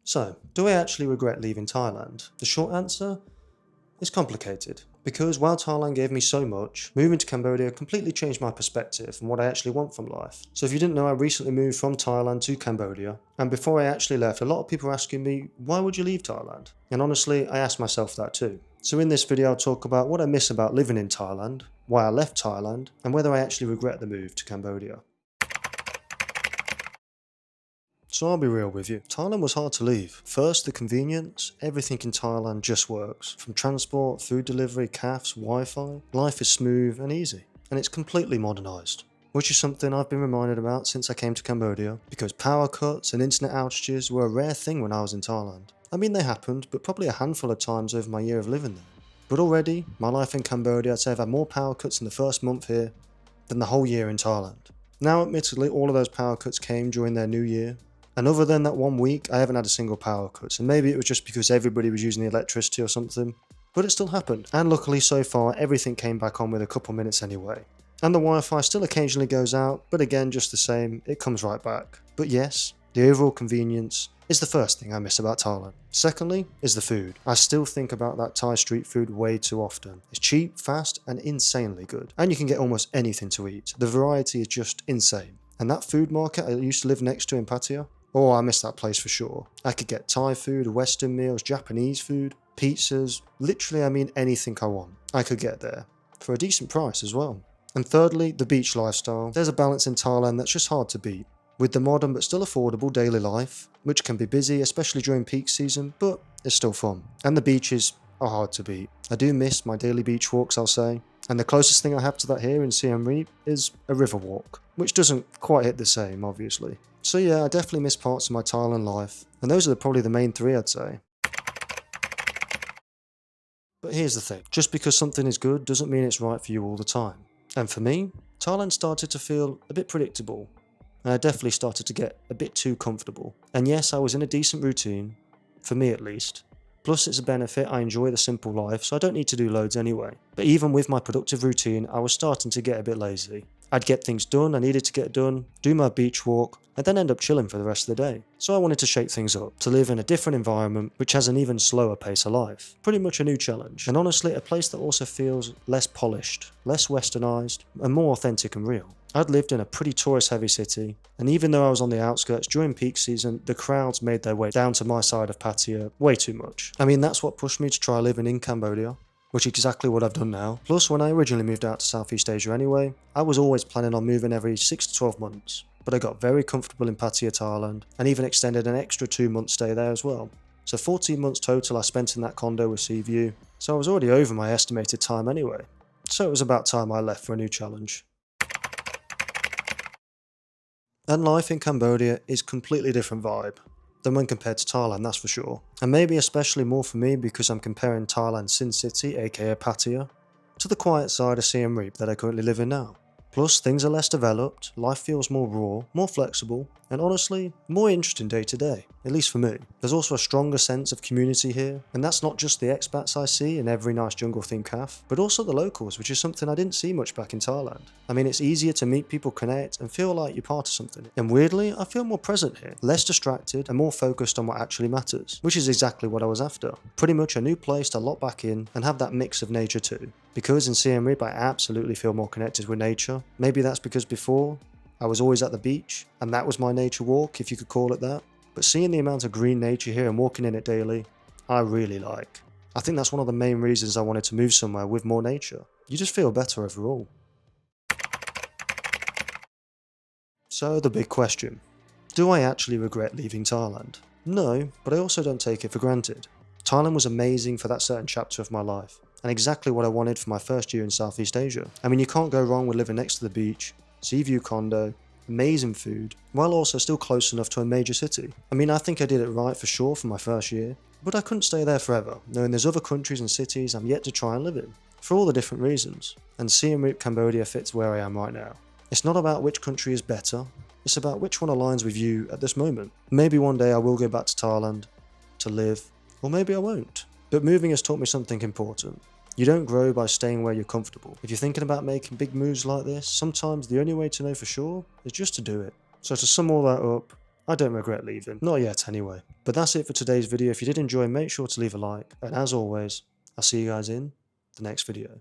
So, do I actually regret leaving Thailand? The short answer is complicated, because while Thailand gave me so much, moving to Cambodia completely changed my perspective and what I actually want from life. So if you didn't know, I recently moved from Thailand to Cambodia, and before I actually left, a lot of people were asking me, why would you leave Thailand? And honestly, I asked myself that too. So in this video, I'll talk about what I miss about living in Thailand, why I left Thailand, and whether I actually regret the move to Cambodia. So I'll be real with you. Thailand was hard to leave. First, the convenience. Everything in Thailand just works. From transport, food delivery, cafes, Wi-Fi. Life is smooth and easy. And it's completely modernised. Which is something I've been reminded about since I came to Cambodia, because power cuts and internet outages were a rare thing when I was in Thailand. I mean, they happened, but probably a handful of times over my year of living there. But already, my life in Cambodia, I'd say I've had more power cuts in the first month here than the whole year in Thailand. Now, admittedly, all of those power cuts came during their new year, and other than that 1 week, I haven't had a single power cut, and maybe it was just because everybody was using the electricity or something, but it still happened. And luckily so far, everything came back on with a couple minutes anyway. And the Wi-Fi still occasionally goes out, but again, just the same, it comes right back. But yes, the overall convenience is the first thing I miss about Thailand. Secondly, is the food. I still think about that Thai street food way too often. It's cheap, fast, and insanely good. And you can get almost anything to eat. The variety is just insane. And that food market I used to live next to in Pattaya, oh, I miss that place for sure. I could get Thai food, Western meals, Japanese food, pizzas, literally I mean anything I want. I could get there, for a decent price as well. And thirdly, the beach lifestyle. There's a balance in Thailand that's just hard to beat. With the modern but still affordable daily life, which can be busy, especially during peak season, but it's still fun. And the beaches are hard to beat. I do miss my daily beach walks, I'll say. And the closest thing I have to that here in Siem Reap is a river walk, which doesn't quite hit the same, obviously. So yeah, I definitely miss parts of my Thailand life, and those are probably the main three I'd say. But here's the thing, just because something is good doesn't mean it's right for you all the time. And for me, Thailand started to feel a bit predictable, and I definitely started to get a bit too comfortable. And yes, I was in a decent routine, for me at least. Plus it's a benefit, I enjoy the simple life, so I don't need to do loads anyway. But even with my productive routine, I was starting to get a bit lazy. I'd get things done I needed to get done, do my beach walk, and then end up chilling for the rest of the day. So I wanted to shake things up, to live in a different environment which has an even slower pace of life. Pretty much a new challenge, and honestly a place that also feels less polished, less westernised, and more authentic and real. I'd lived in a pretty tourist heavy city, and even though I was on the outskirts during peak season, the crowds made their way down to my side of Pattaya way too much. I mean, that's what pushed me to try living in Cambodia, which is exactly what I've done now. Plus, when I originally moved out to Southeast Asia anyway, I was always planning on moving every 6 to 12 months. But I got very comfortable in Pattaya, Thailand, and even extended an extra 2 month stay there as well. So 14 months total I spent in that condo with sea view, so I was already over my estimated time anyway. So it was about time I left for a new challenge. And life in Cambodia is completely different vibe than when compared to Thailand, that's for sure. And maybe especially more for me because I'm comparing Thailand's Sin City, aka Pattaya, to the quiet side of Siem Reap that I currently live in now. Plus, things are less developed, life feels more raw, more flexible, and honestly, more interesting day to day, at least for me. There's also a stronger sense of community here, and that's not just the expats I see in every nice jungle-themed cafe, but also the locals, which is something I didn't see much back in Thailand. I mean, it's easier to meet people, connect, and feel like you're part of something. And weirdly, I feel more present here, less distracted, and more focused on what actually matters, which is exactly what I was after. Pretty much a new place to lock back in and have that mix of nature too. Because in Siem Reap I absolutely feel more connected with nature. Maybe that's because before, I was always at the beach, and that was my nature walk, if you could call it that. But seeing the amount of green nature here and walking in it daily, I really like. I think that's one of the main reasons I wanted to move somewhere with more nature. You just feel better overall. So the big question. Do I actually regret leaving Thailand? No, but I also don't take it for granted. Thailand was amazing for that certain chapter of my life, and exactly what I wanted for my first year in Southeast Asia. I mean, you can't go wrong with living next to the beach, sea view condo, amazing food, while also still close enough to a major city. I mean, I think I did it right for sure for my first year, but I couldn't stay there forever, knowing there's other countries and cities I'm yet to try and live in, for all the different reasons, and Siem Reap Cambodia fits where I am right now. It's not about which country is better, it's about which one aligns with you at this moment. Maybe one day I will go back to Thailand, to live, or maybe I won't. But moving has taught me something important. You don't grow by staying where you're comfortable. If you're thinking about making big moves like this, sometimes the only way to know for sure is just to do it. So to sum all that up, I don't regret leaving. Not yet anyway. But that's it for today's video. If you did enjoy, make sure to leave a like. And as always, I'll see you guys in the next video.